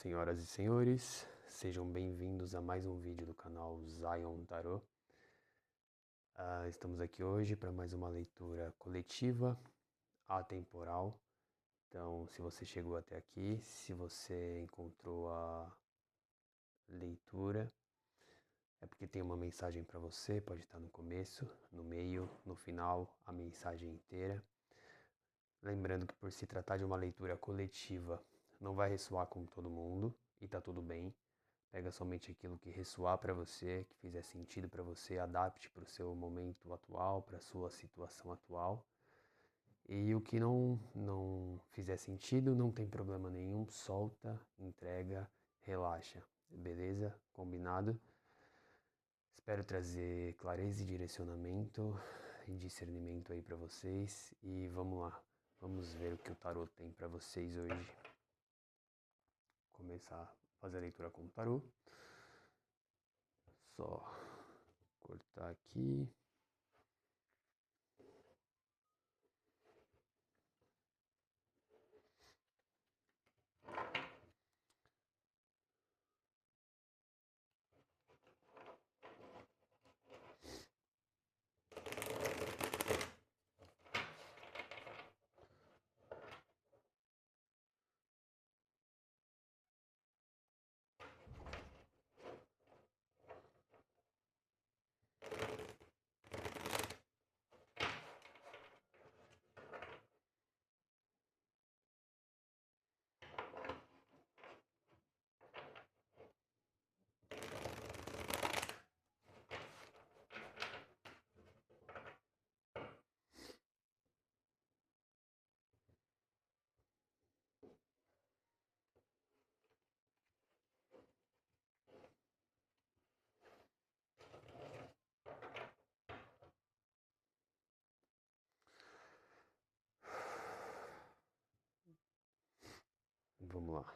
Senhoras e senhores, sejam bem-vindos a mais um vídeo do canal Zion Tarot. Estamos aqui hoje para mais uma leitura coletiva, atemporal. Então, se você chegou até aqui, se você encontrou a leitura, é porque tem uma mensagem para você, pode estar no começo, no meio, no final, a mensagem inteira. Lembrando que por se tratar de uma leitura coletiva, não vai ressoar com todo mundo e tá tudo bem. Pega somente aquilo que ressoar para você, que fizer sentido para você, adapte para o seu momento atual, para a sua situação atual. E o que não fizer sentido, não tem problema nenhum, solta, entrega, relaxa. Beleza? Combinado? Espero trazer clareza e direcionamento e discernimento aí para vocês. E vamos lá. Vamos ver o que o tarot tem para vocês hoje. Começar a fazer a leitura com o tarot. Só cortar aqui. Vamos lá.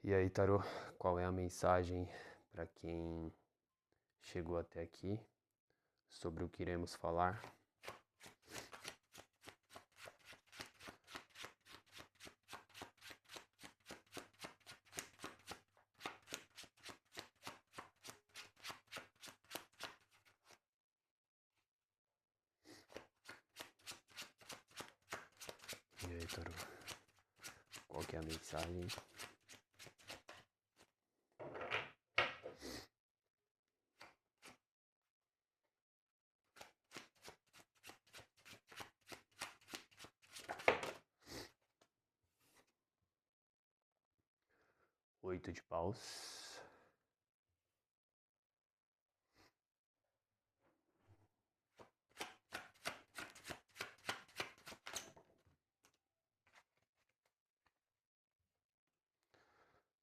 E aí, tarô, qual é a mensagem para quem chegou até aqui sobre o que iremos falar? E aí, tarô, qual que é a mensagem? Oito de paus.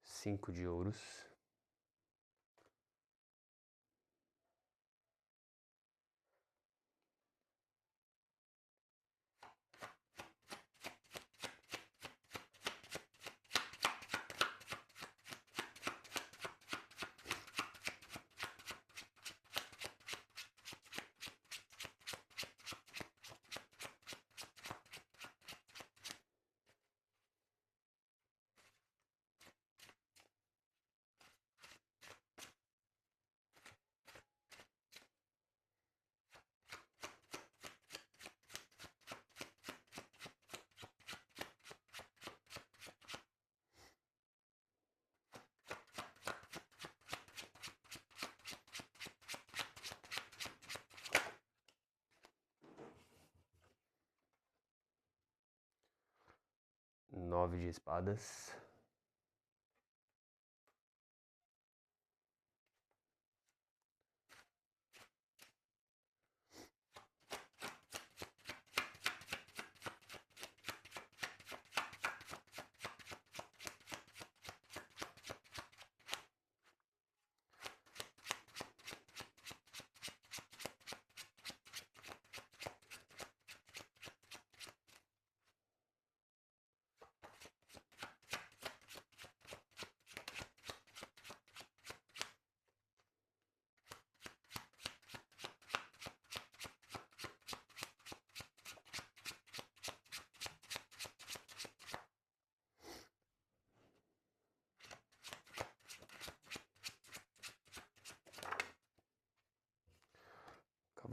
Cinco de ouros. Nove de espadas.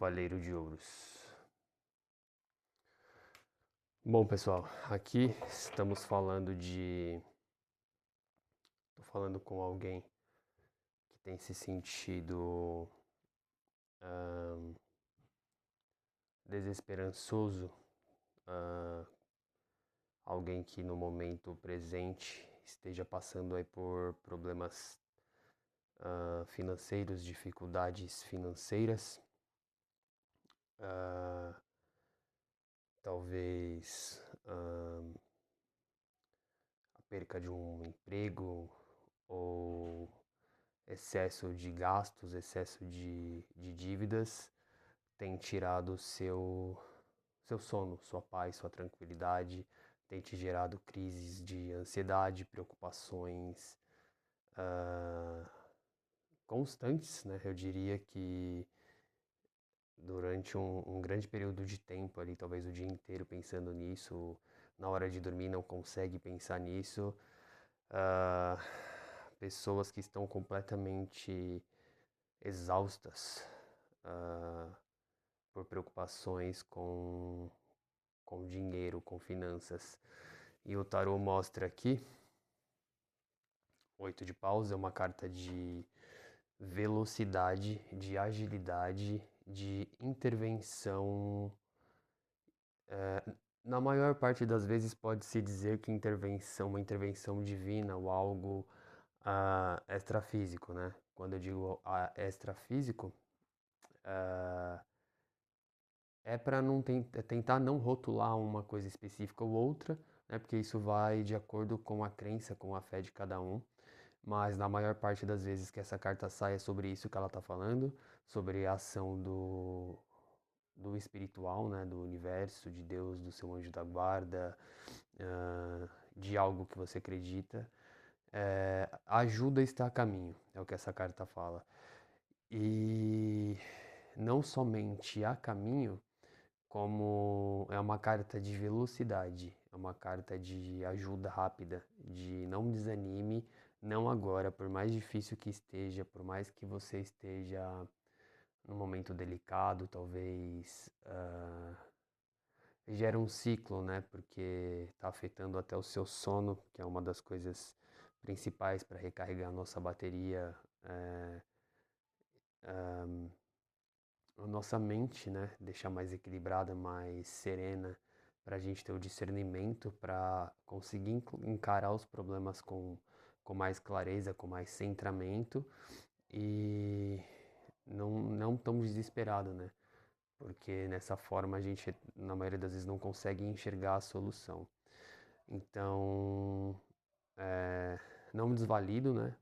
Cavaleiro de Ouros. Bom, pessoal, aqui estamos falando de... Tô falando com alguém que tem se sentido desesperançoso, alguém que no momento presente esteja passando aí por problemas financeiros, dificuldades financeiras, talvez a perca de um emprego ou excesso de gastos, excesso de dívidas tem tirado seu sono, sua paz, sua tranquilidade, tem te gerado crises de ansiedade, preocupações constantes, né? Eu diria que durante um grande período de tempo ali, talvez o dia inteiro pensando nisso, na hora de dormir não consegue pensar nisso. Pessoas que estão completamente exaustas por preocupações com dinheiro, com finanças. E o tarô mostra aqui, 8 de paus, é uma carta de velocidade, de agilidade, de intervenção. Na maior parte das vezes pode-se dizer que uma intervenção divina ou algo extrafísico, né? Quando eu digo extrafísico, é para não tentar não rotular uma coisa específica ou outra, né? Porque isso vai de acordo com a crença, com a fé de cada um. Mas na maior parte das vezes que essa carta sai é sobre isso que ela está falando, sobre a ação do espiritual, né? Do universo, de Deus, do seu anjo da guarda, de algo que você acredita. A ajuda está a caminho, é o que essa carta fala. E não somente a caminho, como é uma carta de velocidade, é uma carta de ajuda rápida, de não desanime, não agora, por mais difícil que esteja, por mais que você esteja num momento delicado, talvez gera um ciclo, né? Porque está afetando até o seu sono, que é uma das coisas principais para recarregar a nossa bateria, a nossa mente, né? Deixar mais equilibrada, mais serena, para a gente ter o discernimento para conseguir encarar os problemas com mais clareza, com mais centramento e não tão desesperado, né? Porque nessa forma a gente, na maioria das vezes, não consegue enxergar a solução. Então, não me desvalido, né?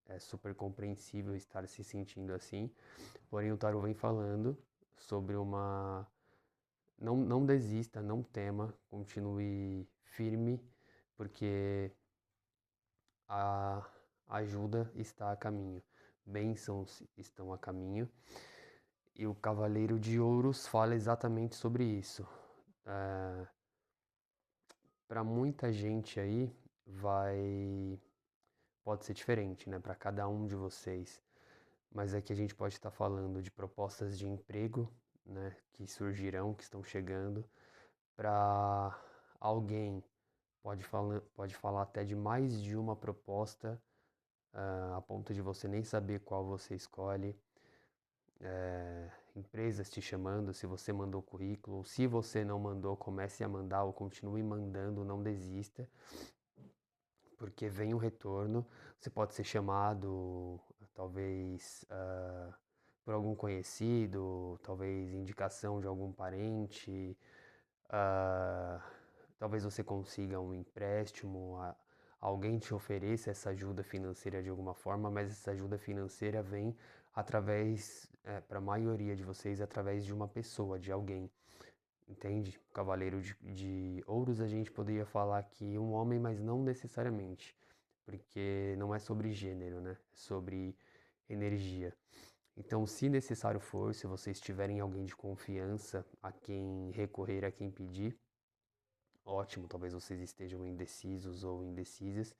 É super compreensível estar se sentindo assim, porém o tarot vem falando sobre uma... Não desista, não tema, continue firme, porque a ajuda está a caminho, bênçãos estão a caminho. E o Cavaleiro de Ouros fala exatamente sobre isso. Para muita gente aí pode ser diferente, né, para cada um de vocês. Mas aqui a gente pode estar falando de propostas de emprego, né, que surgirão, que estão chegando. Para alguém pode falar até de mais de uma proposta, a ponto de você nem saber qual você escolhe. Empresas te chamando, se você mandou currículo, ou se você não mandou, comece a mandar ou continue mandando, não desista, porque vem um retorno. Você pode ser chamado, talvez, por algum conhecido, talvez indicação de algum parente, talvez você consiga um empréstimo, alguém te ofereça essa ajuda financeira de alguma forma, mas essa ajuda financeira vem através, para a maioria de vocês, através de uma pessoa, de alguém, entende? Cavaleiro de Ouros, a gente poderia falar aqui um homem, mas não necessariamente, porque não é sobre gênero, né? É sobre energia. Então, se necessário for, se vocês tiverem alguém de confiança a quem recorrer, a quem pedir, ótimo, talvez vocês estejam indecisos ou indecisas.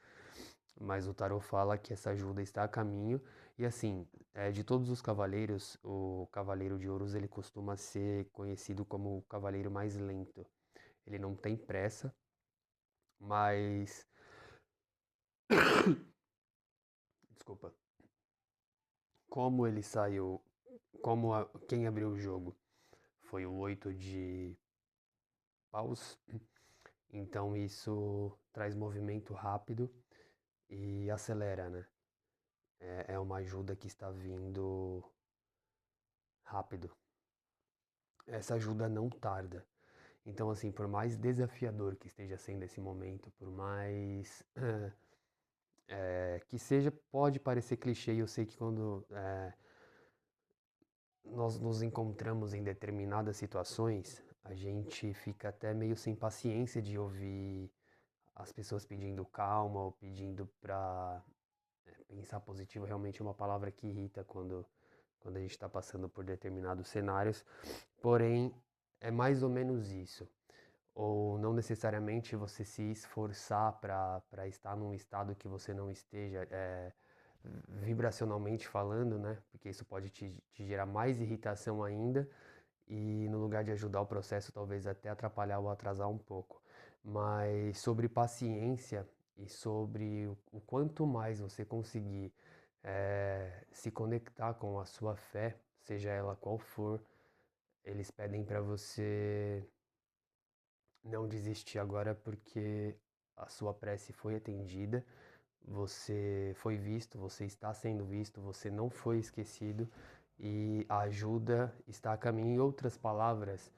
mas o tarô fala que essa ajuda está a caminho. E assim, de todos os cavaleiros, o Cavaleiro de Ouros ele costuma ser conhecido como o cavaleiro mais lento. Ele não tem pressa, mas desculpa. Como ele saiu, quem abriu o jogo foi o 8 de paus, então isso traz movimento rápido e acelera, né? É uma ajuda que está vindo rápido. Essa ajuda não tarda. Então, assim, por mais desafiador que esteja sendo esse momento, por mais que seja, pode parecer clichê, e eu sei que quando nós nos encontramos em determinadas situações, a gente fica até meio sem paciência de ouvir as pessoas pedindo calma ou pedindo para pensar positivo. Realmente é uma palavra que irrita quando a gente está passando por determinados cenários. Porém, é mais ou menos isso. Ou não necessariamente você se esforçar para estar num estado que você não esteja, vibracionalmente falando, né? Porque isso pode te gerar mais irritação ainda e no lugar de ajudar o processo, talvez até atrapalhar ou atrasar um pouco. Mas sobre paciência e sobre o quanto mais você conseguir se conectar com a sua fé, seja ela qual for, eles pedem para você não desistir agora porque a sua prece foi atendida, você foi visto, você está sendo visto, você não foi esquecido e a ajuda está a caminho. Em outras palavras,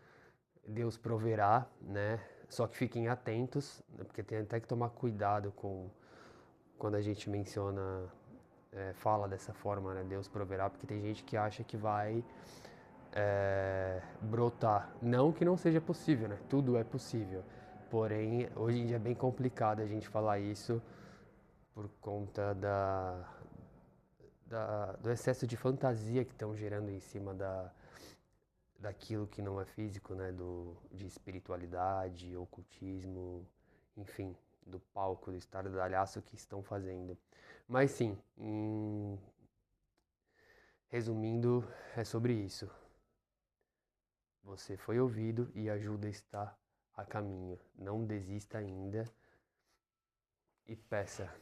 Deus proverá, né? Só que fiquem atentos, né? Porque tem até que tomar cuidado com quando a gente menciona, fala dessa forma, né? Deus proverá, porque tem gente que acha que vai brotar. Não que não seja possível, né? Tudo é possível. Porém, hoje em dia é bem complicado a gente falar isso por conta do excesso de fantasia que estão gerando em cima daquilo que não é físico, né? De espiritualidade, ocultismo, enfim, do palco, do estardalhaço que estão fazendo. Mas sim, resumindo, é sobre isso. Você foi ouvido e a ajuda está a caminho. Não desista ainda e peça.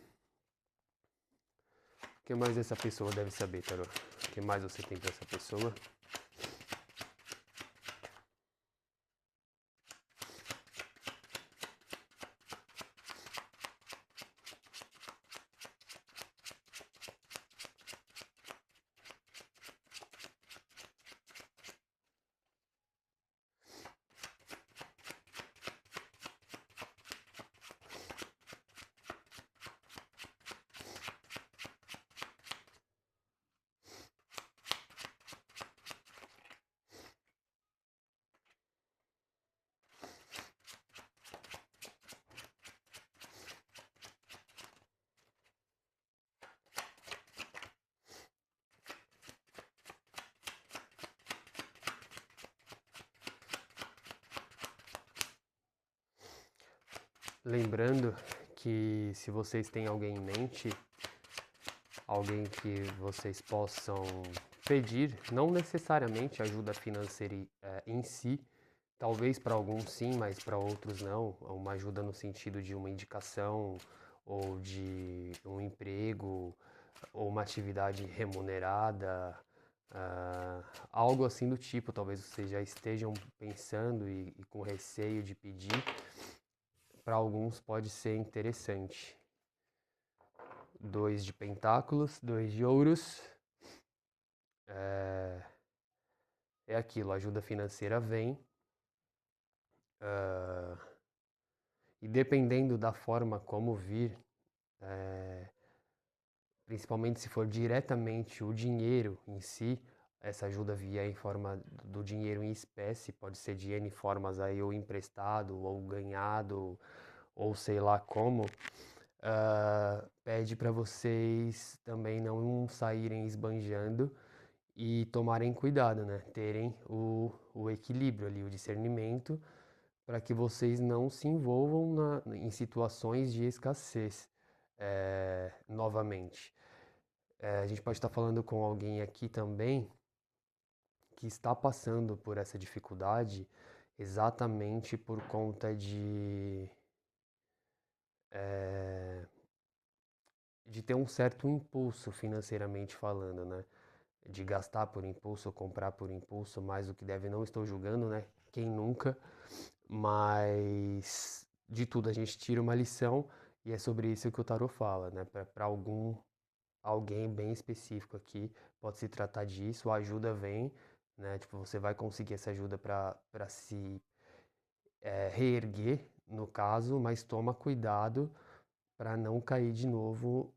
O que mais essa pessoa deve saber, Tarô? O que mais você tem para essa pessoa? Lembrando que se vocês têm alguém em mente, alguém que vocês possam pedir, não necessariamente ajuda financeira em si, talvez para alguns sim, mas para outros não, uma ajuda no sentido de uma indicação ou de um emprego ou uma atividade remunerada, algo assim do tipo, talvez vocês já estejam pensando e com receio de pedir, para alguns pode ser interessante. 2 de pentáculos, 2 de ouros. É aquilo, a ajuda financeira vem. E dependendo da forma como vir, principalmente se for diretamente o dinheiro em si, essa ajuda vier em forma do dinheiro em espécie, pode ser de N formas aí, ou emprestado, ou ganhado, ou sei lá como, pede para vocês também não saírem esbanjando e tomarem cuidado, né? Terem o equilíbrio ali, o discernimento, para que vocês não se envolvam em situações de escassez. novamente. A gente pode estar falando com alguém aqui também que está passando por essa dificuldade exatamente por conta de ter um certo impulso financeiramente falando, né? De gastar por impulso, comprar por impulso, mais do que deve, não estou julgando, né? Quem nunca, mas de tudo a gente tira uma lição e é sobre isso que o tarot fala, né? Para alguém bem específico aqui, pode se tratar disso, a ajuda vem, né? Tipo, você vai conseguir essa ajuda para se reerguer, no caso, mas toma cuidado para não cair de novo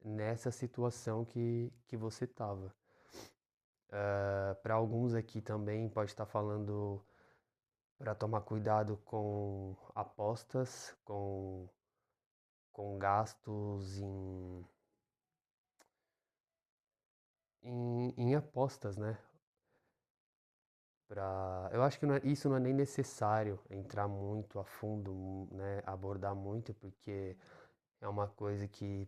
nessa situação que você estava. Para alguns aqui também pode estar falando para tomar cuidado com apostas, com gastos em apostas, né? Eu acho que isso não é nem necessário entrar muito a fundo, né? Abordar muito, porque é uma coisa que,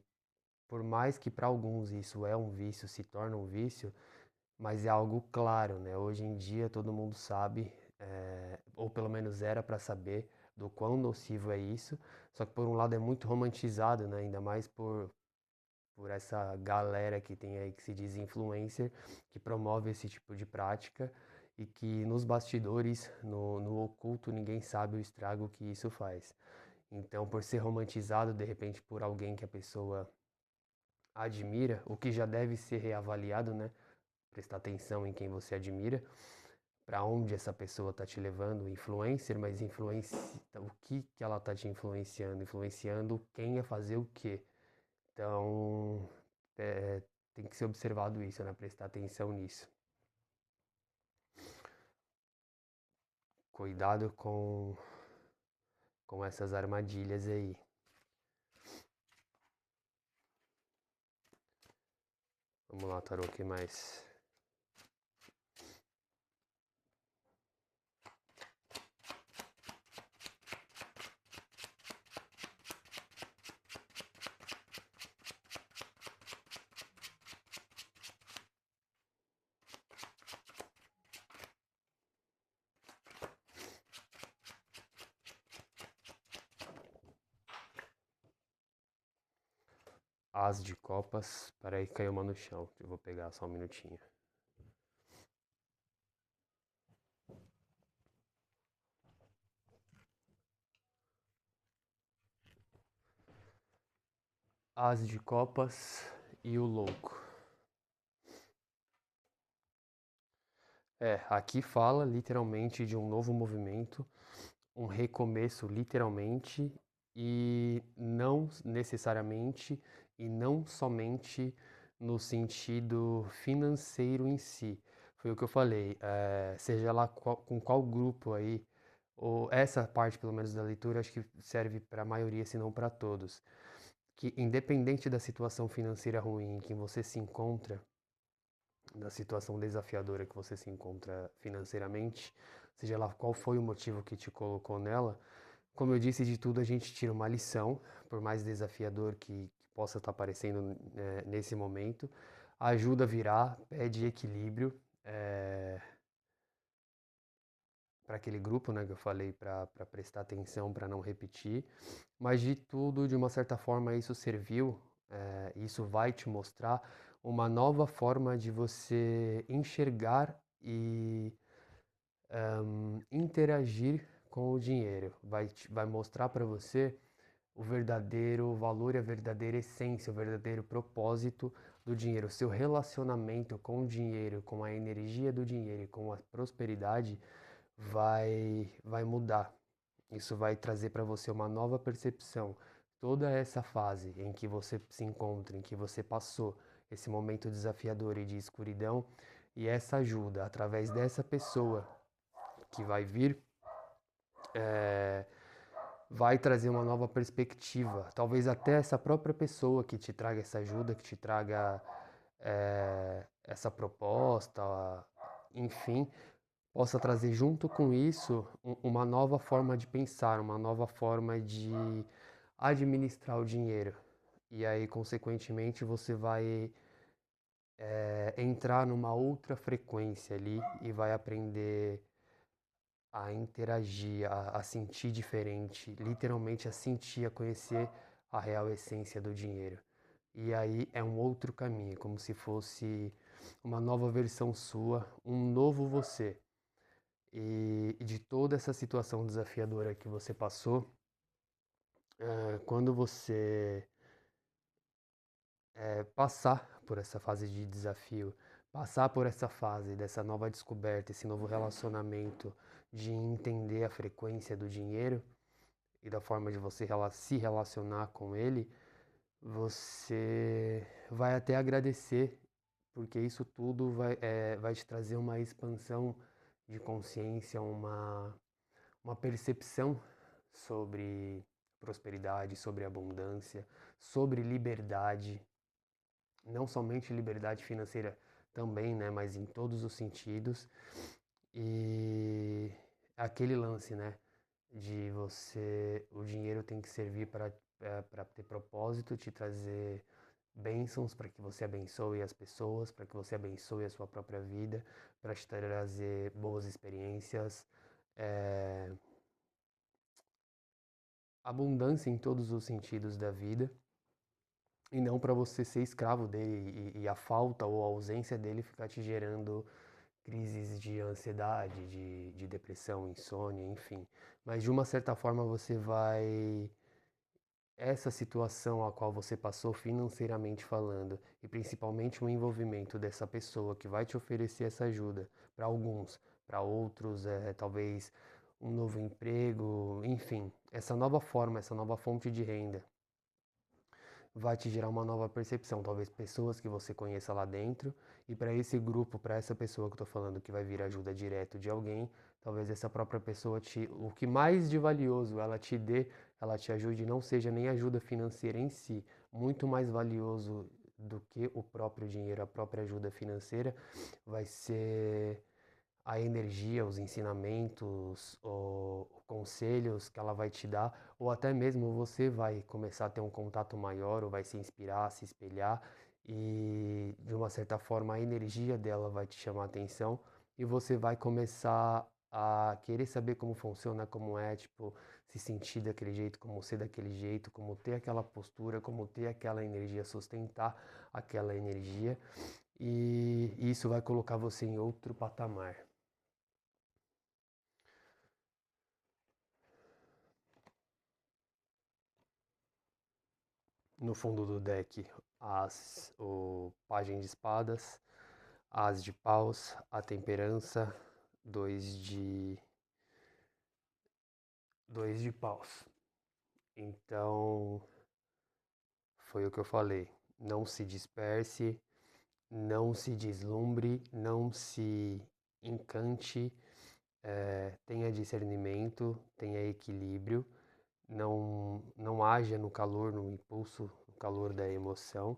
por mais que para alguns isso é um vício, se torna um vício, mas é algo claro, né? Hoje em dia todo mundo sabe, ou pelo menos era para saber, do quão nocivo é isso. Só que por um lado é muito romantizado, né? Ainda mais por essa galera que tem aí que se diz influencer, que promove esse tipo de prática e que nos bastidores, no oculto, ninguém sabe o estrago que isso faz. Então, por ser romantizado de repente por alguém que a pessoa admira, o que já deve ser reavaliado, né? Prestar atenção em quem você admira, para onde essa pessoa está te levando, influencer, mas o que ela está te influenciando, influenciando quem a fazer o quê. Então, é, tem que ser observado isso, né? Prestar atenção nisso. Cuidado com essas armadilhas aí. Vamos lá, tarô, o que mais? As de copas. Peraí, caiu uma no chão. Eu vou pegar só um minutinho. As de copas e o louco. Aqui fala literalmente de um novo movimento, um recomeço literalmente e não necessariamente e não somente no sentido financeiro em si. Foi o que eu falei, seja lá com qual grupo aí, ou essa parte pelo menos da leitura acho que serve para a maioria, se não para todos, que independente da situação financeira ruim em que você se encontra, da situação desafiadora que você se encontra financeiramente, seja lá qual foi o motivo que te colocou nela, como eu disse, de tudo a gente tira uma lição, por mais desafiador que possa estar parecendo nesse momento, ajuda a virar, pede equilíbrio para aquele grupo, né, que eu falei para prestar atenção, para não repetir, mas de tudo, de uma certa forma, isso serviu, isso vai te mostrar uma nova forma de você enxergar e interagir com o dinheiro. Vai mostrar para você o verdadeiro valor e a verdadeira essência, o verdadeiro propósito do dinheiro. O seu relacionamento com o dinheiro, com a energia do dinheiro e com a prosperidade vai mudar. Isso vai trazer para você uma nova percepção. Toda essa fase em que você se encontra, em que você passou esse momento desafiador e de escuridão, e essa ajuda através dessa pessoa que vai vir, vai trazer uma nova perspectiva. Talvez até essa própria pessoa que te traga essa ajuda, que te traga essa proposta, enfim, possa trazer junto com isso uma nova forma de pensar, uma nova forma de administrar o dinheiro. e aí, consequentemente, você vai entrar numa outra frequência ali e vai aprender a interagir, a sentir diferente, literalmente a sentir, a conhecer a real essência do dinheiro. E aí é um outro caminho, como se fosse uma nova versão sua, um novo você. E de toda essa situação desafiadora que você passou, quando você passar por essa fase de desafio, passar por essa fase dessa nova descoberta, esse novo relacionamento, de entender a frequência do dinheiro e da forma de você se relacionar com ele, você vai até agradecer, porque isso tudo vai te trazer uma expansão de consciência, uma percepção sobre prosperidade, sobre abundância, sobre liberdade, não somente liberdade financeira também, né, mas em todos os sentidos. E aquele lance, né, de o dinheiro tem que servir para ter propósito, te trazer bênçãos para que você abençoe as pessoas, para que você abençoe a sua própria vida, para te trazer boas experiências, é, abundância em todos os sentidos da vida, e não para você ser escravo dele e a falta ou a ausência dele ficar te gerando crises de ansiedade, de depressão, insônia, enfim. Mas de uma certa forma você vai. Essa situação a qual você passou financeiramente falando, e principalmente o envolvimento dessa pessoa que vai te oferecer essa ajuda, para alguns, para outros, talvez um novo emprego, enfim, essa nova forma, essa nova fonte de renda vai te gerar uma nova percepção, talvez pessoas que você conheça lá dentro, e para esse grupo, para essa pessoa que eu estou falando que vai vir ajuda direto de alguém, talvez essa própria pessoa o que mais de valioso ela te dê, ela te ajude, não seja nem ajuda financeira em si, muito mais valioso do que o próprio dinheiro, a própria ajuda financeira, vai ser a energia, os ensinamentos, conselhos que ela vai te dar, ou até mesmo você vai começar a ter um contato maior, ou vai se inspirar, se espelhar, e de uma certa forma a energia dela vai te chamar a atenção, e você vai começar a querer saber como funciona, como é, tipo, se sentir daquele jeito, como ser daquele jeito, como ter aquela postura, como ter aquela energia, sustentar aquela energia, e isso vai colocar você em outro patamar. No fundo do deck, o pajem de espadas, as de paus, a temperança, dois de dois de paus. Então, foi o que eu falei. Não se disperse, não se deslumbre, não se encante, tenha discernimento, tenha equilíbrio, não haja no calor, no impulso, no calor da emoção.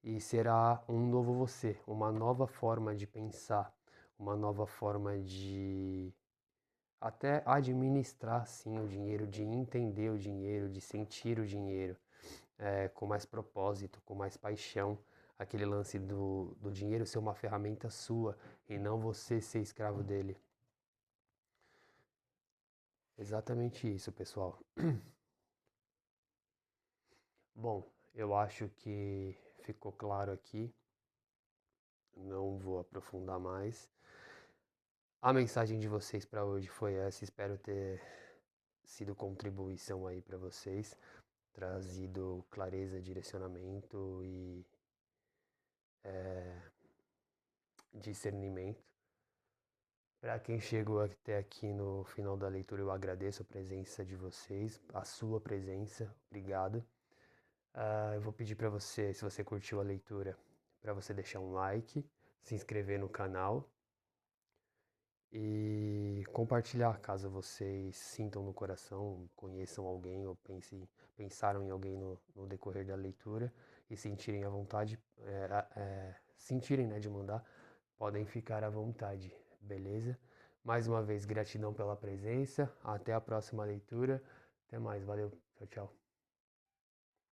E será um novo você, uma nova forma de pensar, uma nova forma de até administrar sim o dinheiro, de entender o dinheiro, de sentir o dinheiro com mais propósito, com mais paixão. Aquele lance do dinheiro ser uma ferramenta sua e não você ser escravo dele. Exatamente isso, pessoal. Bom, eu acho que ficou claro aqui. Não vou aprofundar mais. A mensagem de vocês para hoje foi essa. Espero ter sido contribuição aí para vocês, trazido clareza, direcionamento e discernimento. Para quem chegou até aqui no final da leitura, eu agradeço a presença de vocês, a sua presença. Obrigado. Eu vou pedir para você, se você curtiu a leitura, para você deixar um like, se inscrever no canal e compartilhar caso vocês sintam no coração, conheçam alguém ou pensaram em alguém no decorrer da leitura e sentirem a vontade, sentirem, né, de mandar, podem ficar à vontade, beleza? Mais uma vez, gratidão pela presença, até a próxima leitura, até mais, valeu, tchau, tchau.